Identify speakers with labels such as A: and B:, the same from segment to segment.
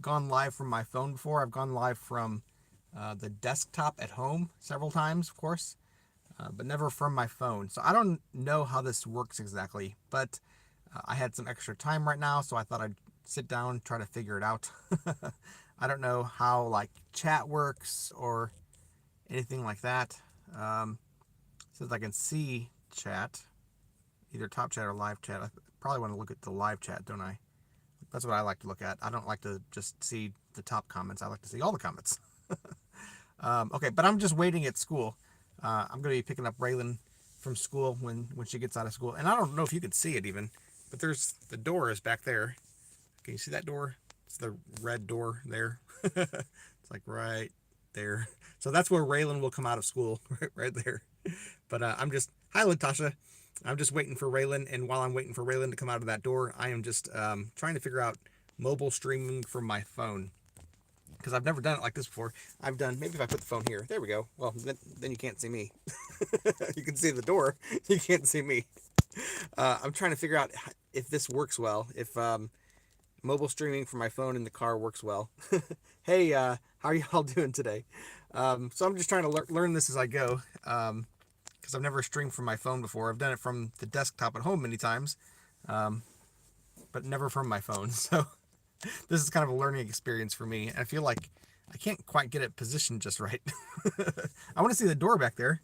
A: gone live from my phone before. I've gone live from the desktop at home several times, of course, but never from my phone. So I don't know how this works exactly, but I had some extra time right now, so I thought I'd sit down, try to figure it out. I don't know how like chat works or anything like that. Since I can see chat, either top chat or live chat, I probably want to look at the live chat, don't I? That's what I like to look at. I don't like to just see the top comments. I like to see all the comments. Okay, but I'm just waiting at school. I'm going to be picking up Raylan from school when she gets out of school. And I don't know if you can see it even, but there's the door is back there. Can you see that door? It's the red door there. It's like right there. So that's where Raylan will come out of school, right there. But I'm just, hi, Latasha. I'm just waiting for Raylan. And while I'm waiting for Raylan to come out of that door, I am just trying to figure out mobile streaming from my phone, because I've never done it like this before. I've done, maybe if I put the phone here, there we go. Well, then you can't see me. You can see the door. You can't see me. I'm trying to figure out if this works well. If mobile streaming from my phone in the car works well. Hey, how are y'all doing today? So I'm just trying to learn this as I go, because I've never streamed from my phone before. I've done it from the desktop at home many times, um, but never from my phone. So this is kind of a learning experience for me. I feel like I can't quite get it positioned just right. I want to see the door back there,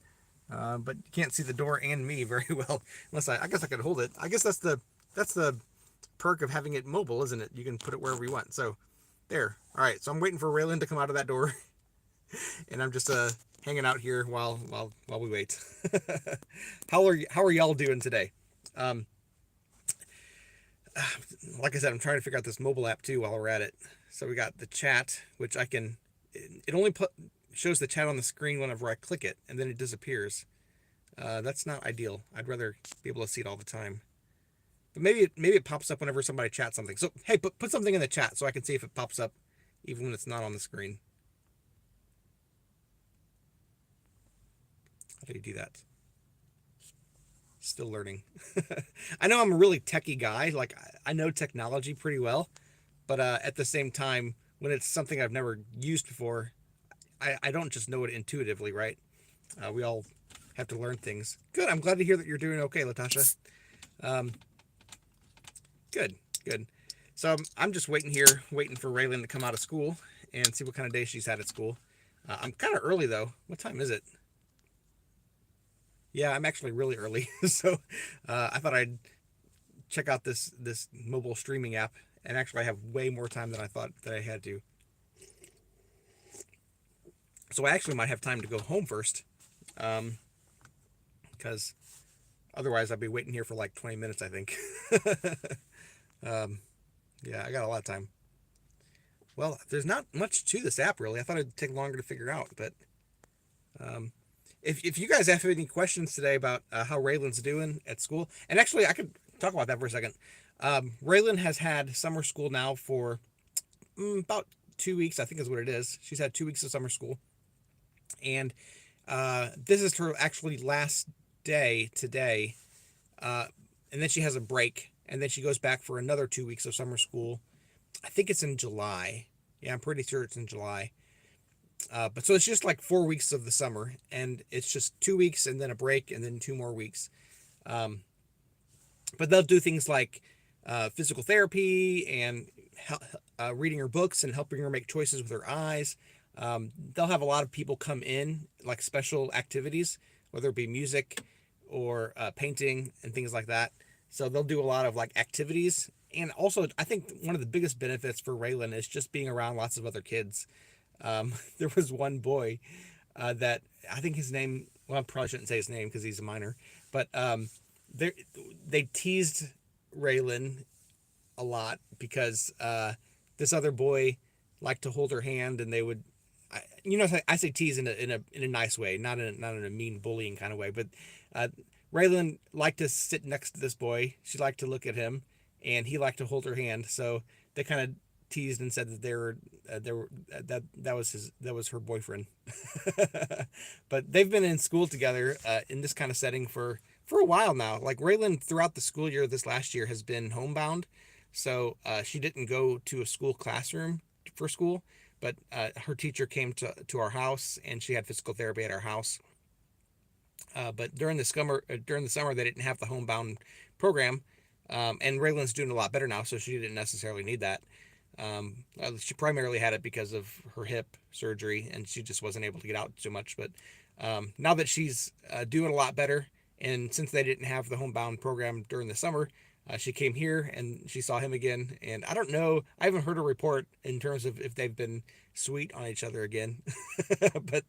A: but you can't see the door and me very well unless I guess I could hold it. I guess that's the perk of having it mobile, isn't it? You can put it wherever you want. So there. All right. So I'm waiting for Raylan to come out of that door, and I'm just hanging out here while we wait. How are y'all doing today? Um, like I said, I'm trying to figure out this mobile app too while we're at it. So we got the chat, which I can. It only shows the chat on the screen whenever I click it, and then it disappears. That's not ideal. I'd rather be able to see it all the time. But maybe it pops up whenever somebody chats something. So hey, put something in the chat so I can see if it pops up, even when it's not on the screen. How do you do that? Still learning. I know I'm a really techie guy. Like I know technology pretty well, but at the same time, when it's something I've never used before, I don't just know it intuitively, right? We all have to learn things. Good. I'm glad to hear that you're doing okay, Latasha. Um, good. Good. So I'm just waiting here, waiting for Raylan to come out of school and see what kind of day she's had at school. I'm kind of early though. What time is it? Yeah, I'm actually really early. So I thought I'd check out this mobile streaming app, and actually I have way more time than I thought that I had to. So I actually might have time to go home first, because otherwise I'd be waiting here for like 20 minutes, I think. um, yeah, I got a lot of time. Well, there's not much to this app really. I thought it'd take longer to figure out, but um, if you guys have any questions today about how Raylan's doing at school, and actually I could talk about that for a second. Raylan has had summer school now for about 2 weeks, I think is what it is. She's had 2 weeks of summer school, and this is her actually last day today, uh, and then she has a break, and then she goes back for another 2 weeks of summer school. I think it's in July. Yeah, I'm pretty sure it's in July. But so it's just like 4 weeks of the summer, and it's just 2 weeks and then a break and then 2 more weeks. Um, but they'll do things like physical therapy and reading her books and helping her make choices with her eyes. They'll have a lot of people come in, like special activities, whether it be music or painting and things like that. So they'll do a lot of like activities. And also, I think one of the biggest benefits for Raylan is just being around lots of other kids. There was one boy that I think his name, well, I probably shouldn't say his name because he's a minor, but they they teased Raylan a lot because this other boy liked to hold her hand, and they would, I say tease in a nice way, not in a mean bullying kind of way, but uh, Raylan liked to sit next to this boy. She liked to look at him, and he liked to hold her hand. So they kind of teased and said that they were that was her boyfriend. But they've been in school together in this kind of setting for a while now. Like Raylan throughout the school year this last year has been homebound. So she didn't go to a school classroom for school, but her teacher came to our house, and she had physical therapy at our house. But during the summer, they didn't have the homebound program, and Raylan's doing a lot better now, so she didn't necessarily need that. She primarily had it because of her hip surgery, and she just wasn't able to get out too much. But now that she's doing a lot better, and since they didn't have the homebound program during the summer, she came here and she saw him again. And I don't know, I haven't heard a report in terms of if they've been sweet on each other again. But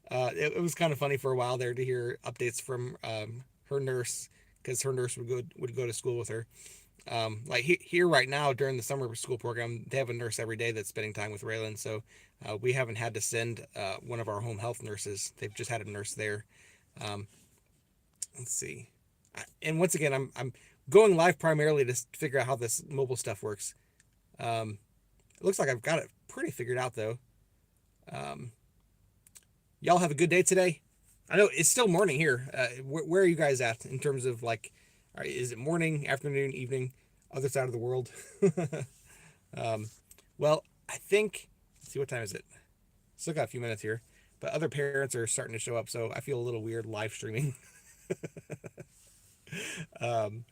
A: it was kind of funny for a while there to hear updates from her nurse, because her nurse would go to school with her. Like here right now during the summer school program, they have a nurse every day that's spending time with Raylan. So we haven't had to send one of our home health nurses. They've just had a nurse there. Um, let's see. And once again, I'm going live primarily to figure out how this mobile stuff works. It looks like I've got it pretty figured out though. Um, y'all have a good day today. I know it's still morning here. Where are you guys at in terms of like, is it morning, afternoon, evening, other side of the world? um, well, I think, let's see, what time is it? Still got a few minutes here, but other parents are starting to show up, so I feel a little weird live streaming. um,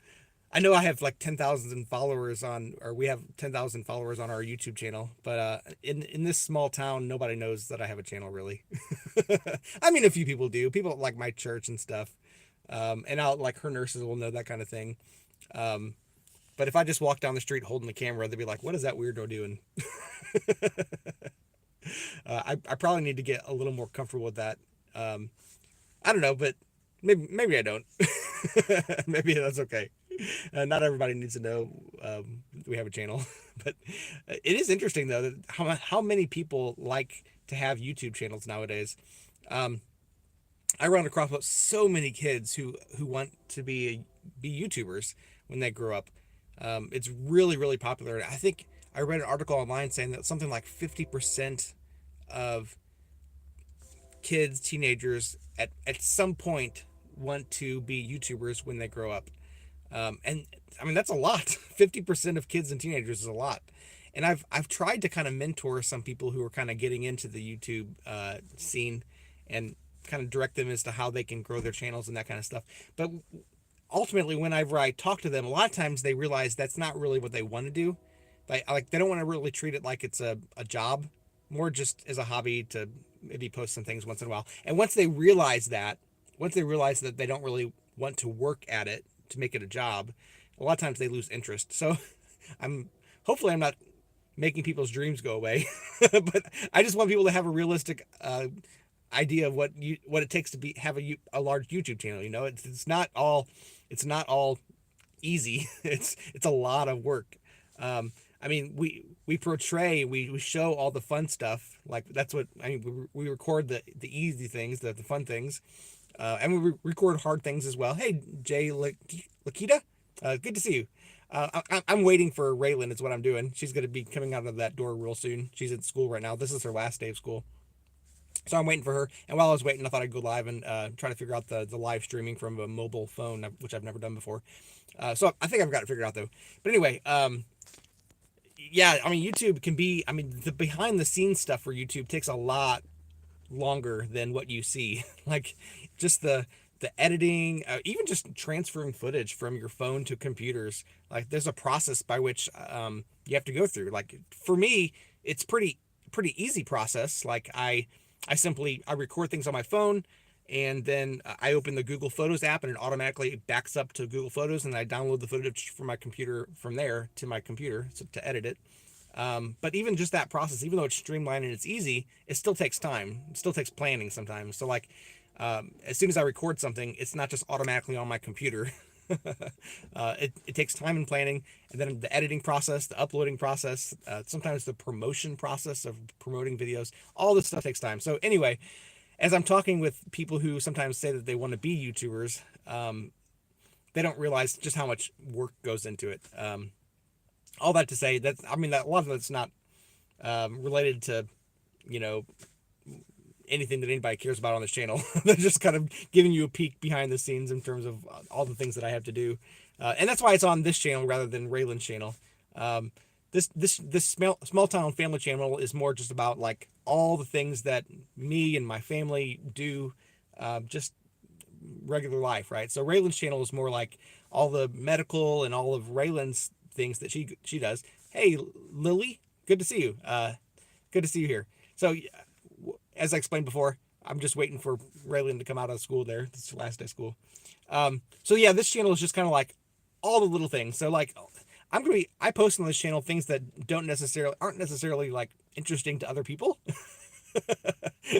A: I know I have like 10,000 followers on, or we have 10,000 followers on our YouTube channel, but in this small town, nobody knows that I have a channel really. I mean, a few people do. People at, like my church and stuff, and out like her nurses will know that kind of thing. Um, but if I just walk down the street holding the camera, they'd be like, "What is that weirdo doing?" I probably need to get a little more comfortable with that. Um, I don't know, but maybe I don't. Maybe that's okay. Not everybody needs to know we have a channel, but it is interesting though that how many people like to have YouTube channels nowadays. Um, I run across so many kids who want to be YouTubers when they grow up. It's really popular. I think I read an article online saying that something like 50% of kids, teenagers at some point want to be YouTubers when they grow up. And I mean, that's a lot. 50% of kids and teenagers is a lot. And I've tried to kind of mentor some people who are kind of getting into the YouTube scene and kind of direct them as to how they can grow their channels and that kind of stuff. But ultimately, whenever I talk to them, a lot of times they realize that's not really what they want to do. Like they don't want to really treat it like it's a job, more just as a hobby to maybe post some things once in a while. And once they realize that they don't really want to work at it to make it a job, a lot of times they lose interest. So I'm hopefully I'm not making people's dreams go away, but I just want people to have a realistic idea of what it takes to have a large YouTube channel. You know, it's not all easy. It's a lot of work. I mean, we show all the fun stuff. Like that's what I mean. We record the easy things, the fun things, and we record hard things as well. Hey, Jay Lakita, good to see you. I'm waiting for Raylan. Is what I'm doing. She's going to be coming out of that door real soon. She's at school right now. This is her last day of school. So I'm waiting for her. And while I was waiting, I thought I'd go live and try to figure out the live streaming from a mobile phone, which I've never done before. So I think I've got it figured out though. But anyway, yeah, I mean, YouTube can be, I mean, the behind the scenes stuff for YouTube takes a lot longer than what you see. Like just the editing, even just transferring footage from your phone to computers. Like there's a process by which you have to go through. Like for me, it's pretty easy process. Like I record things on my phone, and then I open the Google Photos app and it automatically backs up to Google Photos, and I download the footage from my computer from there to my computer to edit it. But even just that process, even though it's streamlined and it's easy, it still takes time. It still takes planning sometimes. So like as soon as I record something, it's not just automatically on my computer. It takes time and planning, and then the editing process, the uploading process, sometimes the promotion process of promoting videos. All this stuff takes time. So anyway, as I'm talking with people who sometimes say that they want to be YouTubers, they don't realize just how much work goes into it. All that to say that, I mean, that a lot of it's not related to, you know, anything that anybody cares about on this channel. They're just kind of giving you a peek behind the scenes in terms of all the things that I have to do. And that's why it's on this channel rather than Raylan's channel. This small town family channel is more just about like all the things that me and my family do, just regular life, right? So Raylan's channel is more like all the medical and all of Raylan's things that she does. Hey, Lily, good to see you. Good to see you here. So, as I explained before, I'm just waiting for Raylan to come out of school. There, this is the last day of school. So yeah, this channel is just kind of like all the little things. So like, I post on this channel things that aren't necessarily like interesting to other people.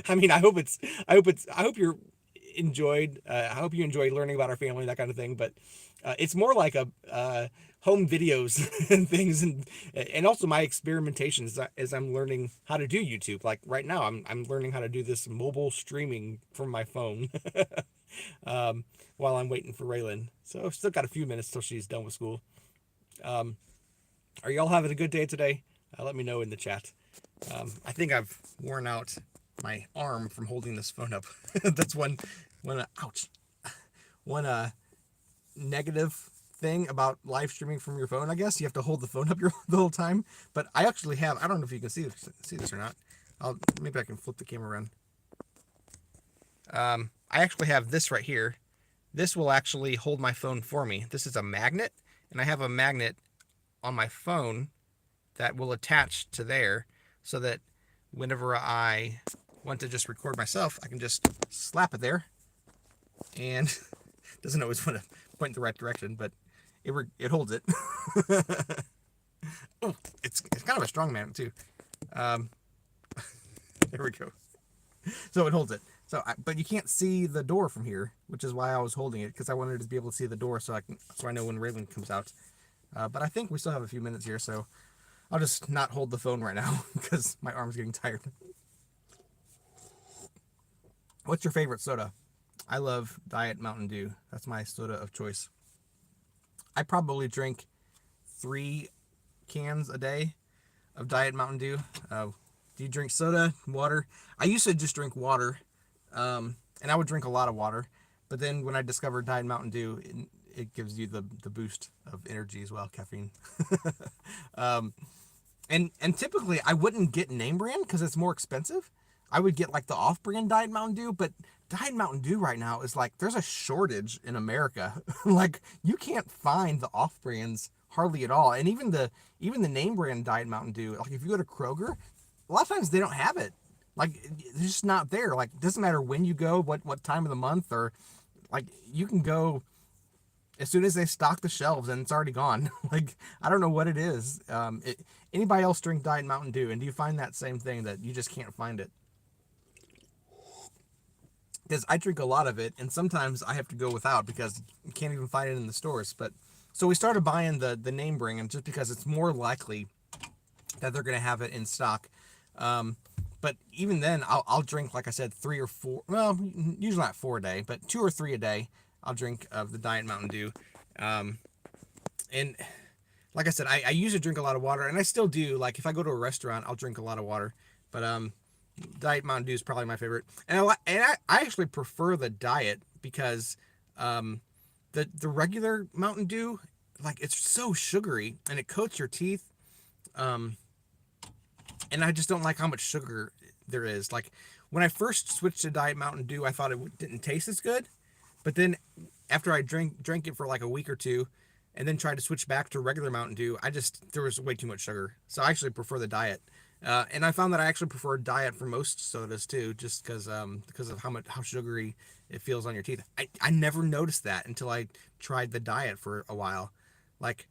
A: I mean, I hope you're enjoyed. I hope you enjoyed learning about our family, that kind of thing. But it's more like a home videos and things, and also my experimentations as I'm learning how to do YouTube. Like right now, I'm learning how to do this mobile streaming from my phone while I'm waiting for Raylan. So I've still got a few minutes till she's done with school. Um, are y'all having a good day today? Let me know in the chat. I think I've worn out my arm from holding this phone up. That's ouch. One negative thing about live streaming from your phone, I guess. You have to hold the phone up the whole time. But I actually have, I don't know if you can see this or not. Maybe I can flip the camera around. I actually have this right here. This will actually hold my phone for me. This is a magnet, and I have a magnet on my phone that will attach to there so that whenever I want to just record myself, I can just slap it there, and doesn't always want to point in the right direction, but it holds it. Oh, it's kind of a strong magnet too. There we go. So it holds it. But you can't see the door from here, which is why I was holding it, because I wanted to be able to see the door so I know when Raylan comes out. But I think we still have a few minutes here, so I'll just not hold the phone right now because my arm's getting tired. What's your favorite soda? I love Diet Mountain Dew. That's my soda of choice. I probably drink 3 cans a day of Diet Mountain Dew. Do you drink soda, water? I used to just drink water, and I would drink a lot of water. But then when I discovered Diet Mountain Dew, it gives you the boost of energy as well, caffeine. And typically I wouldn't get name brand because it's more expensive. I would get like the off-brand Diet Mountain Dew, but Diet Mountain Dew right now is like there's a shortage in America. Like you can't find the off-brands hardly at all, and even the name brand Diet Mountain Dew. Like if you go to Kroger, a lot of times they don't have it. Like it's just not there. Like it doesn't matter when you go, what time of the month, or like you can go as soon as they stock the shelves and it's already gone. Like I don't know what it is. Anybody else drink Diet Mountain Dew, and do you find that same thing that you just can't find it? Because I drink a lot of it, and sometimes I have to go without because you can't even find it in the stores. But so we started buying the name brand just because it's more likely that they're going to have it in stock. But even then, I'll drink, like I said, 3 or 4. Well, usually not 4 a day, but 2 or 3 a day. I'll drink of the Diet Mountain Dew. And like I said, I usually drink a lot of water, and I still do. Like if I go to a restaurant, I'll drink a lot of water. But Diet Mountain Dew is probably my favorite, and I actually prefer the diet because the regular Mountain Dew, like it's so sugary and it coats your teeth, and I just don't like how much sugar there is. Like when I first switched to Diet Mountain Dew, I thought it didn't taste as good, but then after I drank it for like a week or two, and then tried to switch back to regular Mountain Dew, there was way too much sugar, so I actually prefer the diet. And I found that I actually prefer diet for most sodas too, just because of how sugary it feels on your teeth. I never noticed that until I tried the diet for a while. Like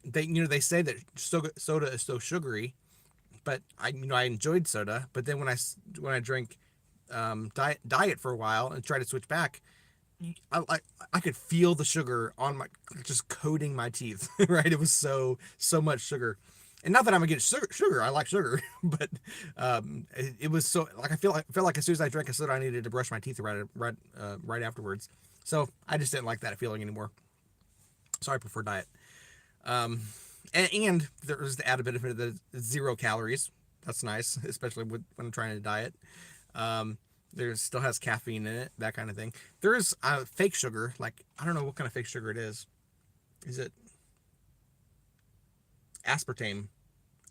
A: they say that soda is so sugary, but I enjoyed soda. But then when I drank diet for a while and tried to switch back, I could feel the sugar on my just coating my teeth. Right, it was so much sugar. And not that I'm against sugar, I like sugar, but it was so like I felt like as soon as I drank a soda, I needed to brush my teeth right afterwards. So I just didn't like that feeling anymore. So I prefer diet. And there's the added benefit of the 0 calories. That's nice, especially when I'm trying to diet. There still has caffeine in it, that kind of thing. There is fake sugar. Like I don't know what kind of fake sugar it is. Is it? aspartame.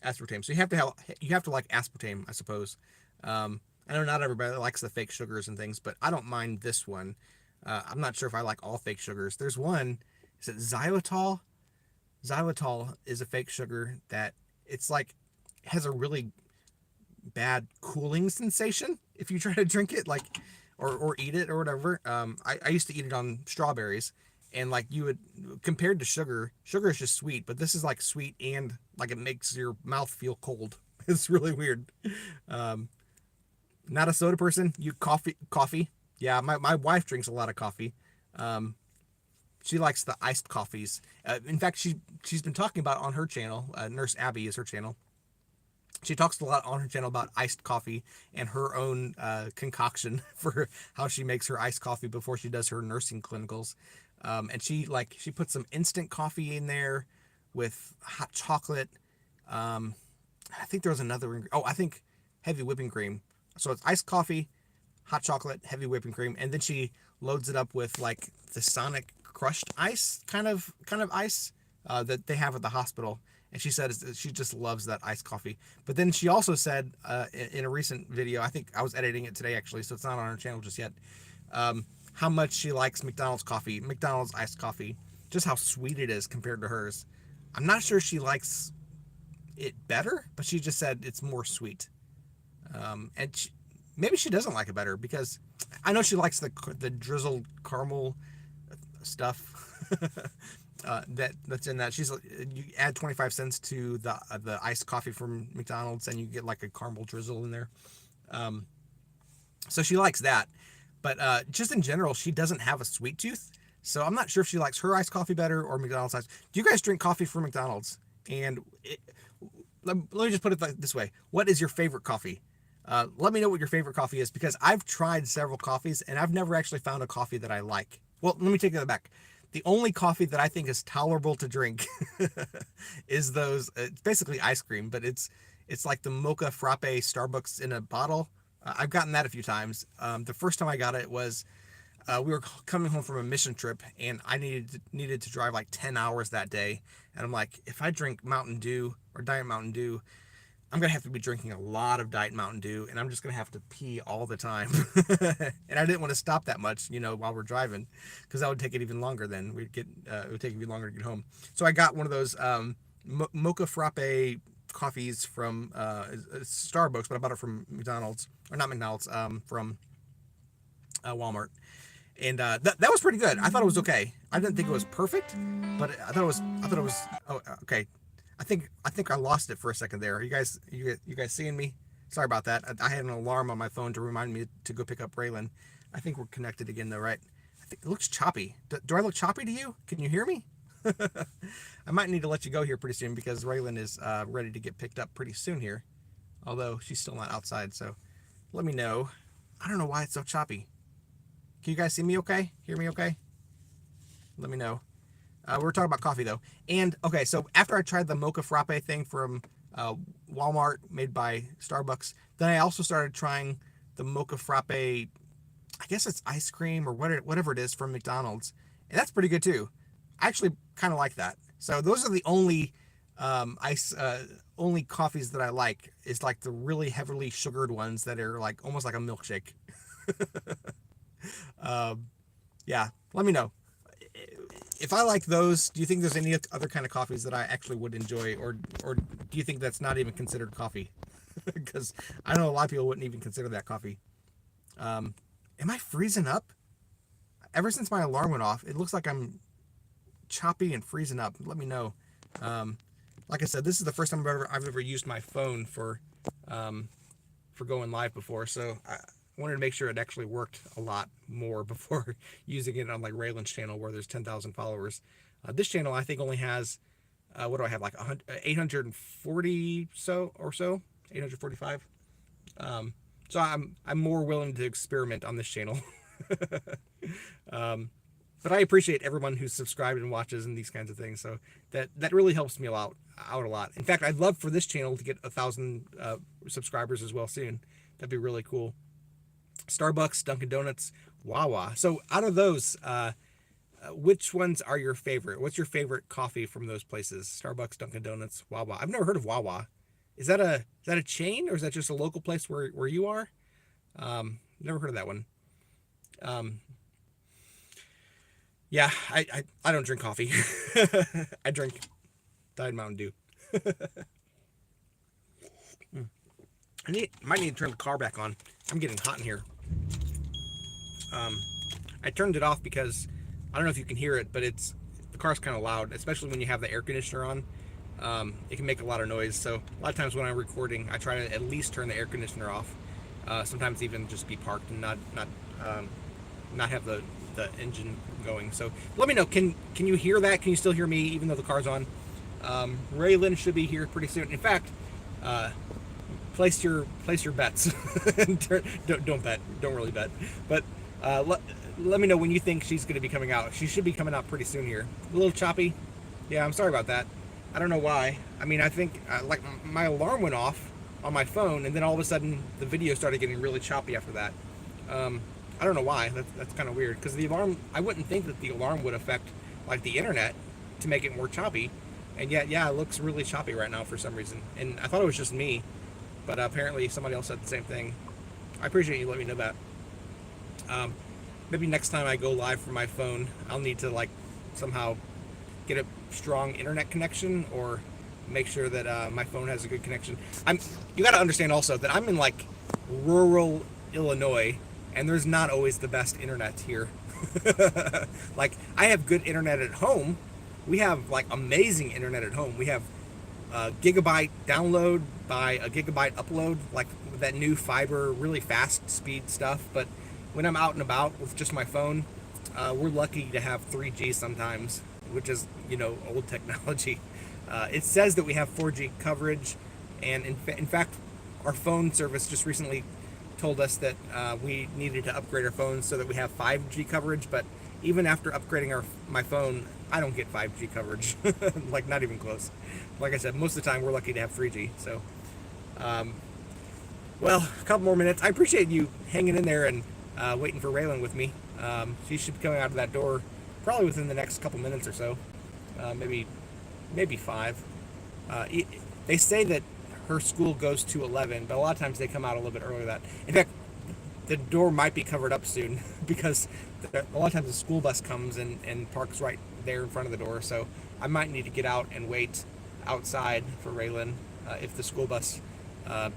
A: Aspartame. So you have to like aspartame, I suppose. I know not everybody likes the fake sugars and things, but I don't mind this one. I'm not sure if I like all fake sugars. There's one. Is it xylitol? Xylitol is a fake sugar that it's like has a really bad cooling sensation if you try to drink it, like or eat it or whatever. I used to eat it on strawberries, and like you would compared to sugar is just sweet, but this is like sweet and like it makes your mouth feel cold. It's really weird. Um, Not a soda person. You coffee. Yeah, my wife drinks a lot of coffee. Um, she likes the iced coffees. In fact, she's been talking about on her channel. Nurse Abby is her channel. She talks a lot on her channel about iced coffee and her own concoction for how she makes her iced coffee before she does her nursing clinicals. And she puts some instant coffee in there with hot chocolate. I think there was another. Oh, I think heavy whipping cream. So it's iced coffee, hot chocolate, heavy whipping cream, and then she loads it up with like the Sonic crushed ice kind of ice that they have at the hospital. And she said she just loves that iced coffee. But then she also said in a recent video, I think I was editing it today actually, so it's not on her channel just yet, how much she likes McDonald's coffee, McDonald's iced coffee, just how sweet it is compared to hers. I'm not sure she likes it better, but she just said it's more sweet. Maybe she doesn't like it better because I know she likes the drizzled caramel stuff that's in that. You add 25 cents to the iced coffee from McDonald's and you get like a caramel drizzle in there. So she likes that, but just in general, she doesn't have a sweet tooth. So I'm not sure if she likes her iced coffee better or McDonald's iced. Do you guys drink coffee from McDonald's? And let me just put it like this way: what is your favorite coffee? Let me know what your favorite coffee is because I've tried several coffees and I've never actually found a coffee that I like. Well, let me take that back. The only coffee that I think is tolerable to drink is those. It's basically ice cream, but it's like the mocha frappe Starbucks in a bottle. I've gotten that a few times. The first time I got it was we were coming home from a mission trip and I needed to drive like 10 hours that day. And I'm like, if I drink Mountain Dew or Diet Mountain Dew, I'm going to have to be drinking a lot of Diet Mountain Dew and I'm just going to have to pee all the time. And I didn't want to stop that much, while we're driving because that would take it even longer then. It would take even longer to get home. So I got one of those mocha frappe coffees from Starbucks, but I bought it from McDonald's, or not McDonald's, from Walmart. And that was pretty good. I thought it was okay. I didn't think it was perfect, but I thought it was okay. I think I lost it for a second there. You guys seeing me? Sorry about that. I had an alarm on my phone to remind me to go pick up Raylan. I think we're connected again though, right? I think it looks choppy. Do I look choppy to you? Can you hear me? I might need to let you go here pretty soon because Raylan is ready to get picked up pretty soon here. Although she's still not outside, so let me know. I don't know why it's so choppy. Can you guys see me okay? Hear me okay? Let me know. We're talking about coffee though. And okay, so after I tried the mocha frappe thing from Walmart made by Starbucks, then I also started trying the mocha frappe, I guess it's ice cream or whatever it is from McDonald's. And that's pretty good too. I actually kind of like that. So those are the only only coffees that I like is like the really heavily sugared ones that are like almost like a milkshake. Yeah, let me know. If I like those, do you think there's any other kind of coffees that I actually would enjoy, or do you think that's not even considered coffee? Because I know a lot of people wouldn't even consider that coffee. Am I freezing up? Ever since my alarm went off, it looks like I'm choppy and freezing up. Let me know. Like I said, this is the first time I've ever used my phone for going live before, so I wanted to make sure it actually worked a lot more before using it on like Raylan's channel where there's 10,000 followers. This channel I think only has what do I have, like 840 so 845. So I'm more willing to experiment on this channel. But I appreciate everyone who's subscribed and watches and these kinds of things. So that really helps me out a lot. In fact, I'd love for this channel to get 1,000 subscribers as well soon. That'd be really cool. Starbucks, Dunkin' Donuts, Wawa. So out of those, which ones are your favorite? What's your favorite coffee from those places? Starbucks, Dunkin' Donuts, Wawa. I've never heard of Wawa. Is that a chain, or is that just a local place where you are? Never heard of that one. Um, yeah, I don't drink coffee. I drink Diet Mountain Dew. Might need to turn the car back on. I'm getting hot in here. Um, I turned it off because I don't know if you can hear it, but the car's kind of loud, especially when you have the air conditioner on. It can make a lot of noise. So a lot of times when I'm recording, I try to at least turn the air conditioner off. Sometimes even just be parked and not have the engine going. So let me know. Can you hear that? Can you still hear me even though the car's on? Raylan should be here pretty soon. In fact, place your bets. Don't bet. Don't really bet. But let me know when you think she's going to be coming out. She should be coming out pretty soon here. A little choppy. Yeah, I'm sorry about that. I don't know why. I mean, I think like my alarm went off on my phone, and then all of a sudden the video started getting really choppy after that. I don't know why. That's kind of weird because the alarm. I wouldn't think that the alarm would affect like the internet to make it more choppy, and yet yeah, it looks really choppy right now for some reason. And I thought it was just me, but apparently somebody else said the same thing. I appreciate you letting me know that. Maybe next time I go live from my phone, I'll need to like somehow get a strong internet connection or make sure that my phone has a good connection. You got to understand also that I'm in like rural Illinois, and there's not always the best internet here. Like I have good internet at home. We have like amazing internet at home. We have gigabyte download by a gigabyte upload, like that new fiber, really fast speed stuff. But when I'm out and about with just my phone, we're lucky to have 3G sometimes, which is, old technology. It says that we have 4G coverage, and in fact, our phone service just recently told us that we needed to upgrade our phones so that we have 5G coverage. But even after upgrading my phone, I don't get 5G coverage, like not even close. Like I said, most of the time we're lucky to have 3G. So, well, a couple more minutes. I appreciate you hanging in there and waiting for Raylan with me. She should be coming out of that door probably within the next couple minutes or so, maybe 5. They say that her school goes to 11, but a lot of times they come out a little bit earlier than that. In fact, the door might be covered up soon because a lot of times the school bus comes and parks right there in front of the door. So I might need to get out and wait outside for Raylan if the school bus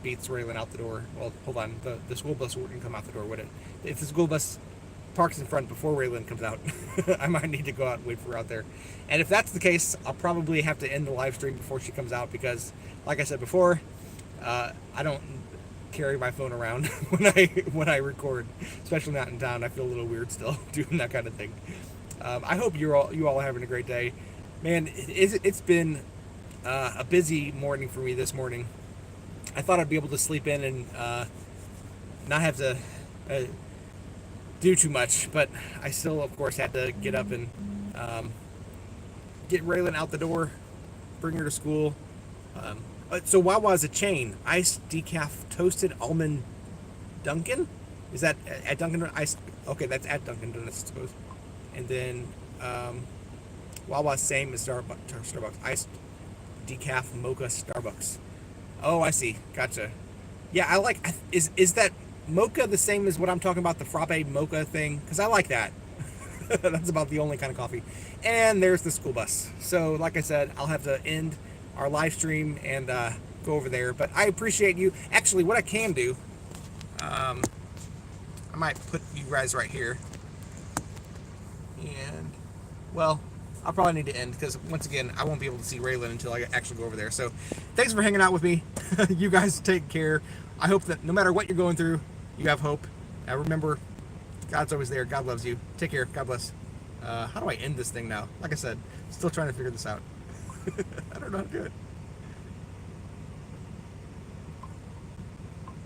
A: beats Raylan out the door. Well, hold on, the school bus wouldn't come out the door, would it? If the school bus parks in front before Raylan comes out, I might need to go out and wait for her out there. And if that's the case, I'll probably have to end the live stream before she comes out because, like I said before, I don't carry my phone around when I record, especially not in town. I feel a little weird still doing that kind of thing. I hope you all are having a great day, man. It's been a busy morning for me this morning. I thought I'd be able to sleep in and not have to do too much, but I still, of course, had to get up and get Raylan out the door, bring her to school. So Wawa's a chain. Iced decaf toasted almond Dunkin'? Is that at Dunkin' Donuts? Okay, that's at Dunkin' Donuts, I suppose. And then Wawa's same as Starbucks. Iced decaf mocha Starbucks. Oh, I see. Gotcha. Yeah, I like. Is that mocha the same as what I'm talking about, the frappe mocha thing? Because I like that. That's about the only kind of coffee. And there's the school bus. So, like I said, I'll have to end our live stream and go over there. But I appreciate you. Actually, what I can do, I might put you guys right here. And, well, I'll probably need to end because, once again, I won't be able to see Raylan until I actually go over there. So, thanks for hanging out with me. You guys take care. I hope that no matter what you're going through, you have hope. Remember, God's always there. God loves you. Take care. God bless. How do I end this thing now? Like I said, still trying to figure this out. I don't know how to do it.